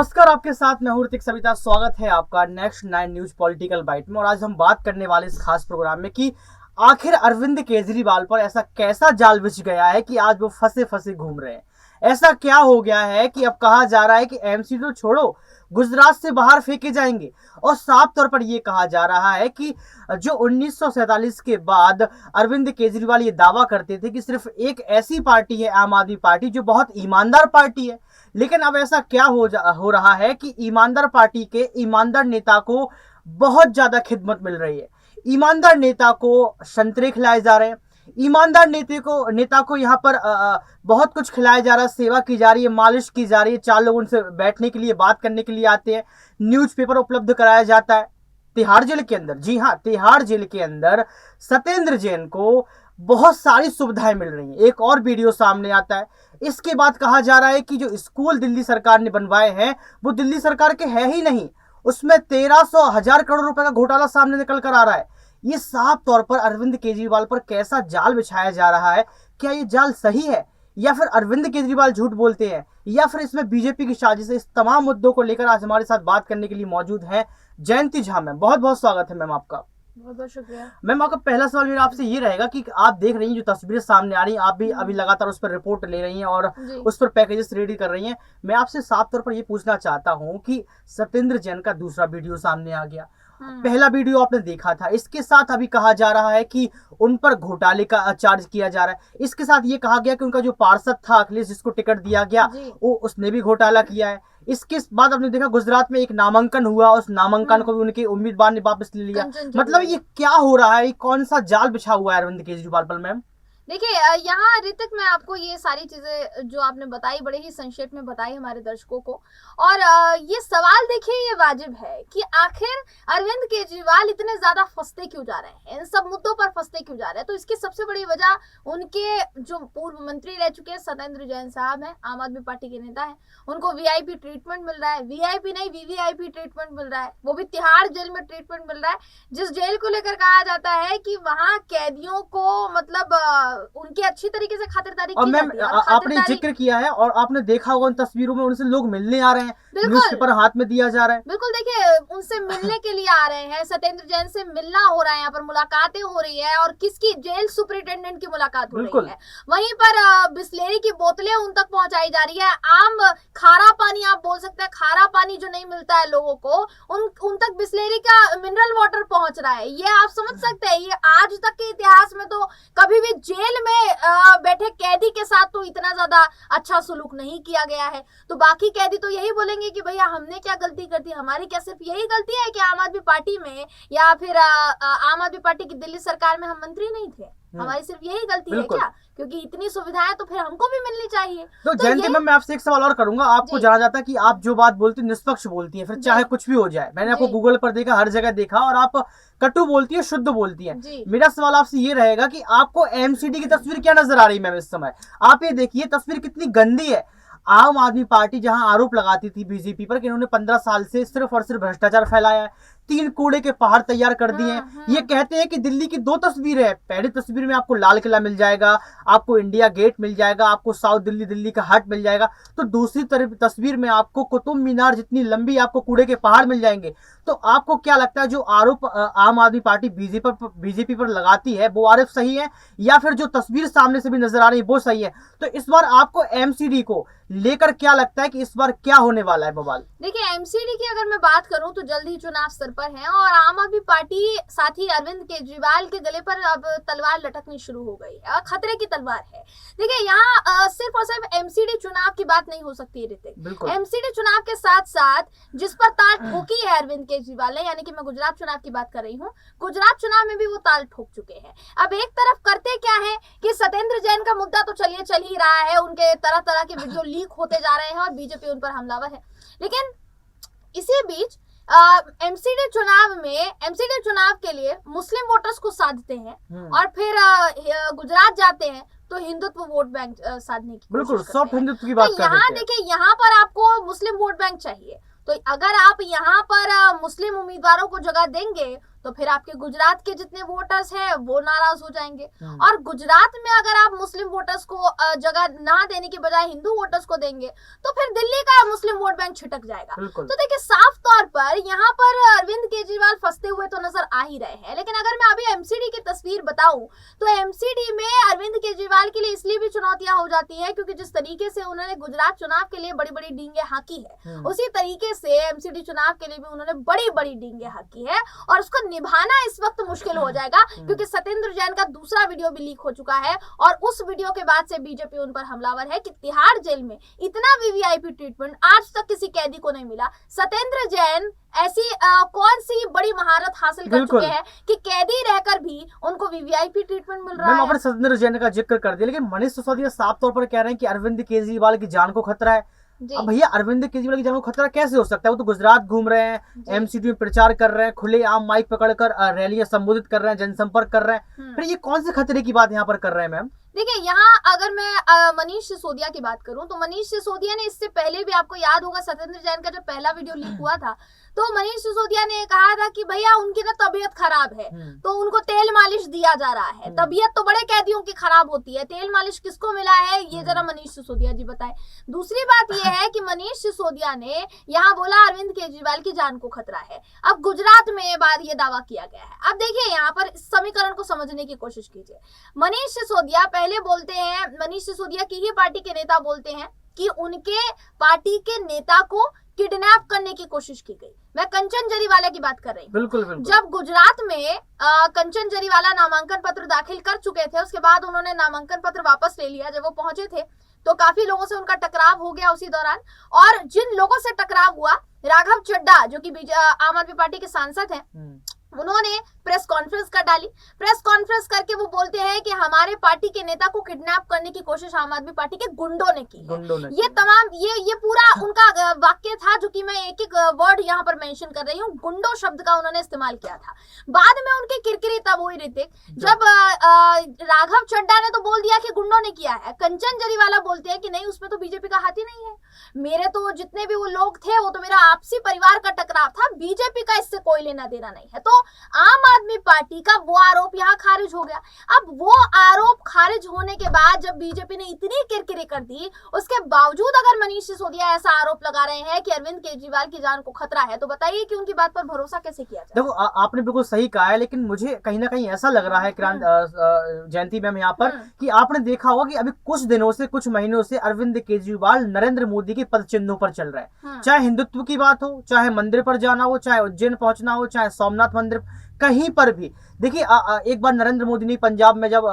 नमस्कार, आपके साथ मैं हूं ऋतिक सविता। स्वागत है आपका नेक्स्ट 9 न्यूज पॉलिटिकल बाइट में। और आज हम बात करने वाले इस खास प्रोग्राम में कि आखिर अरविंद केजरीवाल पर ऐसा कैसा जाल बिछ गया है कि आज वो फंसे फंसे घूम रहे हैं। ऐसा क्या हो गया है कि अब कहा जा रहा है कि एमसी तो छोड़ो, गुजरात से बाहर फेंके जाएंगे। और साफ तौर पर यह कहा जा रहा है कि जो 1947 के बाद अरविंद केजरीवाल ये दावा करते थे कि सिर्फ एक ऐसी पार्टी है आम आदमी पार्टी जो बहुत ईमानदार पार्टी है, लेकिन अब ऐसा क्या हो रहा है कि ईमानदार पार्टी के ईमानदार नेता को बहुत ज्यादा खिदमत मिल रही है। ईमानदार नेता को संतरे खिलाए जा रहे हैं, ईमानदार नेता को यहाँ पर बहुत कुछ खिलाया जा रहा है, सेवा की जा रही है, मालिश की जा रही है, 4 लोग उनसे बैठने के लिए, बात करने के लिए आते हैं, न्यूज़पेपर उपलब्ध कराया जाता है। तिहाड़ जेल के अंदर, जी हाँ, तिहाड़ जेल के अंदर सत्येंद्र जैन को बहुत सारी सुविधाएं मिल रही हैं। एक और वीडियो सामने आता है। इसके बाद कहा जा रहा है कि जो स्कूल दिल्ली सरकार ने बनवाए हैं वो दिल्ली सरकार के है ही नहीं, उसमें 1300 करोड़ रुपए का घोटाला सामने निकल कर आ रहा है। ये साफ तौर पर अरविंद केजरीवाल पर कैसा जाल बिछाया जा रहा है। क्या ये जाल सही है या फिर अरविंद केजरीवाल झूठ बोलते हैं या फिर इसमें बीजेपी की साजिश है? इस तमाम मुद्दों को लेकर आज हमारे साथ बात करने के लिए मौजूद है जयंती झा मैम। बहुत बहुत स्वागत है मैम आपका। बहुत बहुत शुक्रिया मैम। आपका पहला सवाल मेरा आपसे ये रहेगा कि आप देख रही हैं जो तस्वीरें सामने आ रही हैं, आप भी अभी लगातार उस पर रिपोर्ट ले रही हैं और उस पर पैकेजेस रेडी कर रही हैं। मैं आपसे साफ तौर पर ये पूछना चाहता हूं कि सत्येंद्र जैन का दूसरा वीडियो सामने आ गया, पहला वीडियो आपने देखा था, इसके साथ अभी कहा जा रहा है कि उन पर घोटाले का चार्ज किया जा रहा है। इसके साथ ये कहा गया कि उनका जो पार्षद था अखिलेश, जिसको टिकट दिया गया, वो उसने भी घोटाला किया है। इसके बाद आपने देखा गुजरात में एक नामांकन हुआ, उस नामांकन को भी उनके उम्मीदवार ने वापस ले लिया। मतलब ये क्या हो रहा है, कौन सा जाल बिछा हुआ है अरविंद केजरीवाल पर मैम? देखिए, यहाँ ऋतिक मैं आपको ये सारी चीजें जो आपने बताई बड़े ही संक्षेप में बताई हमारे दर्शकों को। और ये सवाल देखिए, ये वाजिब है कि आखिर अरविंद केजरीवाल इतने ज्यादा फंसते क्यों जा रहे हैं, इन सब मुद्दों पर फंसते क्यों जा रहे हैं। तो इसकी सबसे बड़ी वजह उनके जो पूर्व मंत्री रह चुके हैं सत्येंद्र जैन साहब हैं, आम आदमी पार्टी के नेता हैं। उनको वीआईपी ट्रीटमेंट मिल रहा है, वीआईपी नहीं वीवीआईपी ट्रीटमेंट मिल रहा है, वो भी तिहाड़ जेल में ट्रीटमेंट मिल रहा है, जिस जेल को लेकर कहा जाता है कि वहाँ कैदियों को मतलब उनकी अच्छी तरीके से खातिरदारी की जाती है। आपने जिक्र किया है और आपने देखा होगा उन तस्वीरों में उनसे लोग मिलने आ रहे हैं, न्यूज़पेपर हाथ में दिया जा रहा है। बिल्कुल, देखिए उनसे मिलने के लिए आ रहे हैं, सत्येंद्र जैन से मिलना हो रहा है, यहाँ पर मुलाकातें हो रही है और किसकी, जेल सुपरिटेंडेंट की मुलाकात हो रही है। वहीं पर बिस्लेरी की बोतलें उन तक पहुंचाई जा रही है। आम खारा पानी आप बोल सकते हैं, खारा पानी जो नहीं मिलता है लोगों को, उन तक बिस्लेरी का मिनरल वाटर पहुंच रहा है। ये आप समझ सकते हैं, ये आज तक के इतिहास में तो कभी भी जेल में बैठे कैदी के साथ तो इतना ज्यादा अच्छा सुलूक नहीं किया गया है। तो बाकी कैदी तो यही बोलेंगे कि भैया हमने क्या गलती कर दी, हमारी क्या सिर्फ यही गलती है कि आम आदमी पार्टी में या फिर आम आदमी पार्टी की दिल्ली सरकार में हम मंत्री नहीं थे, हमारी सिर्फ यही गलती है क्या? क्योंकि इतनी सुविधाएं तो फिर हमको भी मिलनी चाहिए। तो जयंती मैम, मैं आपसे एक सवाल और करूंगा। आपको जाना जाता है कि आप जो बात बोलती हैं निष्पक्ष बोलती हैं, फिर चाहे कुछ भी हो जाए। मैंने आपको गूगल पर देखा, हर जगह देखा, और आप कटु बोलती है, शुद्ध बोलती है। मेरा सवाल आपसे ये रहेगा कि आपको एमसीडी की तस्वीर क्या नजर आ रही है मैम इस समय? आप ये देखिए तस्वीर कितनी गंदी है। आम आदमी पार्टी जहां आरोप लगाती थी बीजेपी पर कि इन्होंने 15 साल से सिर्फ और सिर्फ भ्रष्टाचार फैलाया है, 3 कूड़े के पहाड़ तैयार कर दिए हैं। ये कहते हैं कि दिल्ली की 2 तस्वीरें हैं। पहली तस्वीर में आपको लाल किला मिल जाएगा, आपको इंडिया गेट मिल जाएगा, आपको साउथ दिल्ली का हट मिल जाएगा, तो दूसरी तस्वीर में आपको कुतुब मीनार जितनी लंबी आपको कूड़े के पहाड़ मिल जाएंगे। तो आपको क्या लगता है जो आरोप आम आदमी पार्टी बीजेपी पर लगाती है वो आरोप सही है या फिर जो तस्वीर सामने से भी नजर आ रही है वो सही है? तो इस बार आपको एमसीडी को लेकर क्या लगता है कि इस बार क्या होने वाला है बवाल? देखिए, एमसीडी की अगर मैं बात करूं तो जल्द ही चुनाव सर पर है और आम आदमी पार्टी साथ ही अरविंद केजरीवाल के गले पर अब तलवार लटकनी शुरू हो गई है, खतरे की तलवार है। देखिए, यहाँ सिर्फ और सिर्फ एमसीडी चुनाव की बात नहीं हो सकती ऋतिक। एमसीडी चुनाव के साथ साथ जिस पर ताल ठोकी है अरविंद केजरीवाल ने, यानी कि मैं गुजरात चुनाव की बात कर रही हूँ, गुजरात चुनाव में भी वो ताल ठोक चुके हैं। अब एक तरफ करते क्या है कि सत्येंद्र जैन का मुद्दा तो चलिए चल ही रहा है, उनके तरह तरह के वीडियो लीक होते जा रहे हैं और बीजेपी उन पर हमलावर है। लेकिन इसी बीच एमसीडी चुनाव के लिए मुस्लिम वोटर्स को साधते हैं और फिर गुजरात जाते हैं तो हिंदुत्व वोट बैंक साधने की बिल्कुल सॉफ्ट हिंदुत्व की बात कर रहे हैं। यहाँ देखिए, यहाँ पर आपको मुस्लिम वोट बैंक चाहिए तो अगर आप यहाँ पर मुस्लिम उम्मीदवारों को जगह देंगे तो फिर आपके गुजरात के जितने वोटर्स हैं वो नाराज हो जाएंगे। और गुजरात में अगर आप मुस्लिम वोटर्स को जगह ना देने के बजाय हिंदू वोटर्स को देंगे तो फिर दिल्ली का मुस्लिम वोट बैंक छिटक जाएगा। तो देखिए साफ तौर पर यहाँ पर अरविंद केजरीवाल फंसते हुए तो नजर आ ही रहे हैं। लेकिन अगर मैं अभी एमसीडी की तस्वीर बताऊं तो एमसीडी में अरविंद केजरीवाल के लिए इसलिए भी चुनौतियां हो जाती है क्योंकि जिस तरीके से उन्होंने गुजरात चुनाव के लिए बड़ी बड़ी डींगे हाकी है, उसी तरीके से एमसीडी चुनाव के लिए भी उन्होंने बड़ी बड़ी डींगे हाकी है और उसको निभाना इस वक्त मुश्किल हो जाएगा क्योंकि सत्येंद्र जैन का दूसरा वीडियो भी लीक हो चुका है और उस वीडियो के बाद से बीजेपी उन पर हमलावर है कि तिहाड़ जेल में इतना वीवीआईपी ट्रीटमेंट आज तक किसी कैदी को नहीं मिला। सत्येंद्र जैन ऐसी कौन सी बड़ी महारत हासिल कर चुके हैं कि कैदी रहकर भी उनको वीवीआईपी ट्रीटमेंट मिल रहा है। आपने सत्येंद्र जैन का जिक्र कर दिया, लेकिन मनीष सिसोदिया साफ तौर पर कह रहे हैं कि अरविंद केजरीवाल की जान को खतरा है। अब भैया अरविंद केजरीवाल की जान को खतरा कैसे हो सकता है? वो तो गुजरात घूम रहे हैं, एमसीडी में प्रचार कर रहे हैं, खुले आम माइक पकड़कर रैलियां संबोधित कर रहे हैं, जनसंपर्क कर रहे हैं, फिर ये कौन से खतरे की बात यहाँ पर कर रहे हैं मैम? देखिए यहाँ अगर मैं मनीष सिसोदिया की बात करूं तो मनीष सिसोदिया ने इससे पहले भी, आपको याद होगा सत्येंद्र जैन का जब पहला वीडियो लीक हुआ था तो मनीष सिसोदिया ने कहा था कि भैया उनकी ना तबीयत खराब है तो उनको तेल मालिश दिया जा रहा है। तबीयत तो बड़े कैदियों की खराब होती है, तेल मालिश किसको मिला है ये जरा मनीष सिसोदिया जी बताएं। दूसरी बात ये है कि मनीष सिसोदिया ने यहाँ बोला अरविंद केजरीवाल की जान को खतरा है। अब गुजरात में ये दावा किया गया है। अब देखिए यहाँ पर इस समीकरण को समझने की कोशिश कीजिए। मनीष सिसोदिया पहले बोलते हैं, मनीष सिसोदिया की ही पार्टी के नेता बोलते हैं कि उनके पार्टी के नेता को किडनैप करने की कोशिश की गई। मैं कंचन जरीवाला की बात कर रही हूँ। बिल्कुल। जब गुजरात में कंचन जरीवाला नामांकन पत्र दाखिल कर चुके थे, उसके बाद उन्होंने नामांकन पत्र वापस ले लिया। जब वो पहुंचे थे तो काफी लोगों से उनका टकराव हो गया उसी दौरान, और जिन लोगों से टकराव हुआ, राघव चड्ढा जो कि आम आदमी पार्टी के सांसद हैं, उन्होंने प्रेस कॉन्फ्रेंस कर डाली। प्रेस कॉन्फ्रेंस करके वो बोलते हैं कि हमारे पार्टी के नेता को किडनैप करने की कोशिश आम आदमी पार्टी के गुंडों ने की है। ये तमाम ये पूरा उनका वाक्य था जो कि मैं एक एक वर्ड यहाँ पर मेंशन कर रही हूँ। गुंडो शब्द का उन्होंने इस्तेमाल किया था। बाद में उनकी किरकिरी तब हुई ऋतिक, जब राघव चड्ढा ने तो बोल दिया कि गुंडों ने किया है, कंचन जरीवाला बोलते हैं कि नहीं उसमें तो बीजेपी का हाथ ही नहीं है, मेरे तो जितने भी वो लोग थे वो तो मेरा आपसी परिवार का टकराव था, बीजेपी का इससे कोई लेना देना नहीं है। तो आम आदमी पार्टी का वो आरोप यहाँ खारिज हो गया। अब वो आरोप खारिज होने के बाद जब बीजेपी ने इतनी किरकिरी कर दी, उसके बावजूद अगर मनीष सिसोदिया ऐसा आरोप लगा रहे हैं कि अरविंद केजरीवाल की जान को खतरा है, तो बताइए कि उनकी बात पर भरोसा कैसे किया जाए? देखो आपने बिल्कुल सही कहा है, लेकिन मुझे कहीं ना कहीं ऐसा लग रहा है जयंती मैम यहाँ पर कि आपने देखा होगा कि अभी कुछ दिनों से, कुछ महीनों से अरविंद केजरीवाल नरेंद्र मोदी के पद चिन्हों पर चल रहे हैं। चाहे हिंदुत्व की बात हो, चाहे मंदिर पर जाना हो, चाहे उज्जैन पहुंचना हो, चाहे सोमनाथ मंदिर, कहीं पर भी देखिए एक बार नरेंद्र मोदी ने पंजाब में जब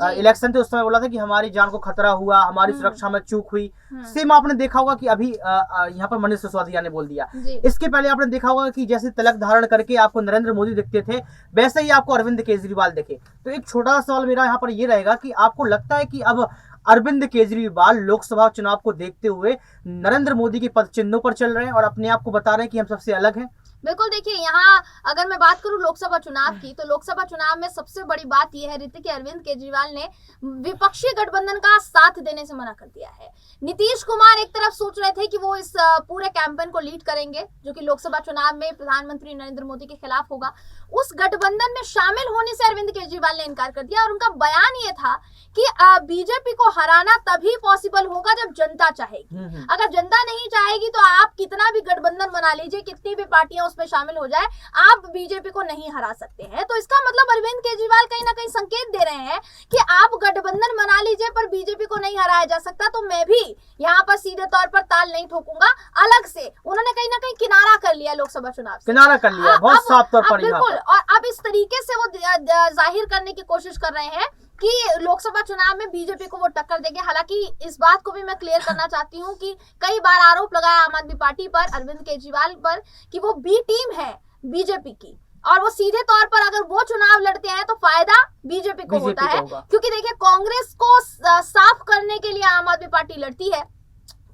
इलेक्शन थे उस समय बोला था कि हमारी जान को खतरा हुआ, हमारी सुरक्षा में चूक हुई। सेम आपने देखा होगा कि अभी यहाँ पर मनीष सिसोदिया ने बोल दिया। इसके पहले आपने देखा होगा कि जैसे तिलक धारण करके आपको नरेंद्र मोदी दिखते थे, वैसे ही आपको अरविंद केजरीवाल दिखे। तो एक छोटा सा सवाल मेरा यहाँ पर ये रहेगा कि आपको लगता है कि अब अरविंद केजरीवाल लोकसभा चुनाव को देखते हुए नरेंद्र मोदी के पद चिन्हों पर चल रहे हैं और अपने आप को बता रहे हैं कि हम सबसे अलग हैं? बिल्कुल। देखिए यहाँ अगर मैं बात करूं लोकसभा चुनाव की, तो लोकसभा चुनाव में सबसे बड़ी बात यह है ऋतिक कि अरविंद केजरीवाल ने विपक्षी गठबंधन का साथ देने से मना कर दिया है। नीतीश कुमार एक तरफ सोच रहे थे कि वो इस पूरे कैंपेन को लीड करेंगे जो कि लोकसभा चुनाव में प्रधानमंत्री नरेंद्र मोदी के खिलाफ होगा। उस गठबंधन में शामिल होने से अरविंद केजरीवाल ने इनकार कर दिया और उनका बयान ये था कि बीजेपी को हराना तभी पॉसिबल होगा जब जनता चाहेगी। अगर जनता नहीं चाहेगी तो आप कितना भी गठबंधन बना लीजिए, कितनी भी पार्टियां उसमें शामिल हो जाए, आप बीजेपी को नहीं हरा सकते हैं। तो इसका मतलब अरविंद केजरीवाल कहीं ना कहीं संकेत दे रहे हैं कि आप गठबंधन बना लीजिए पर बीजेपी को नहीं हराया जा सकता, तो मैं भी यहाँ पर सीधे तौर पर ताल नहीं ठोकूंगा। अलग से उन्होंने कहीं ना कहीं किनारा कर लिया लोकसभा चुनाव से, किनारा कर लिया बहुत साफ तौर पर। बिल्कुल। और अब इस तरीके से वो जाहिर करने की कोशिश कर रहे हैं कि लोकसभा चुनाव में बीजेपी को वो टक्कर देंगे। हालांकि इस बात को भी मैं क्लियर करना चाहती हूँ कि कई बार आरोप लगाया आम आदमी पार्टी पर, अरविंद केजरीवाल पर, कि वो बी टीम है बीजेपी की और वो सीधे तौर पर अगर वो चुनाव लड़ते हैं तो फायदा बीजेपी को होता है। क्योंकि देखिए कांग्रेस को साफ करने के लिए आम आदमी पार्टी लड़ती है,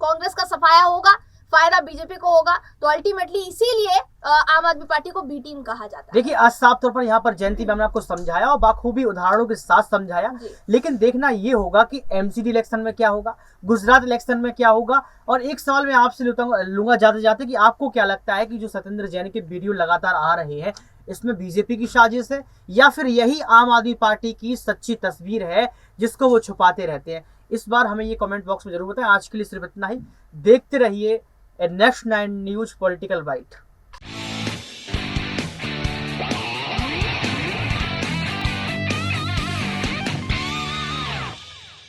कांग्रेस का सफाया होगा, फायदा बीजेपी को होगा। तो अल्टीमेटली इसीलिए आम आदमी पार्टी को बी टीम कहा जाता है। देखिए, आज साफ तौर पर यहाँ पर जयंती मैम ने आपको समझाया और बाखूबी उदाहरणों के साथ समझाया, लेकिन देखना ये होगा कि एमसीडी इलेक्शन में क्या होगा, गुजरात इलेक्शन में क्या होगा। और एक सवाल मैं आपसे लूंगा जाते जाते कि आपको क्या लगता है कि जो सत्येंद्र जैन के वीडियो लगातार आ रहे हैं, इसमें बीजेपी की साजिश है या फिर यही आम आदमी पार्टी की सच्ची तस्वीर है जिसको वो छुपाते रहते हैं? इस बार हमें ये कमेंट बॉक्स में जरूर बताएं। आज के लिए सिर्फ इतना ही। देखते रहिए नेक्स्ट 9 न्यूज पॉलिटिकल बाइट।